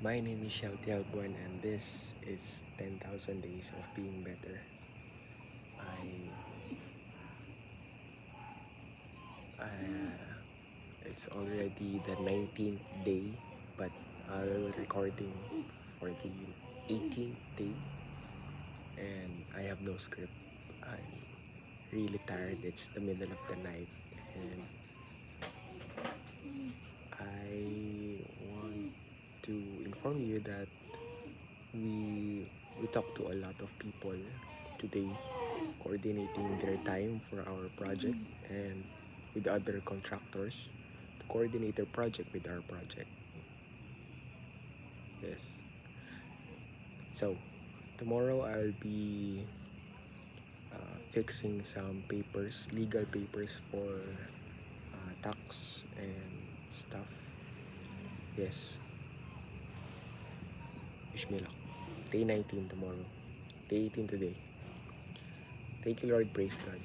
My name is Shelty Albuan and this is 10,000 Days of Being Better. It's already the 19th day, but I'm recording for the 18th day and I have no script. I'm really tired. It's the middle of the night and I want to inform you that we talked to a lot of people today, coordinating their time for our project and with other contractors to coordinate their project with our project. Yes. So tomorrow I'll be fixing some papers, legal papers for tax and stuff. Yes. Wish me luck. Day 19 tomorrow. Day 18 today. Thank you, Lord. Praise God.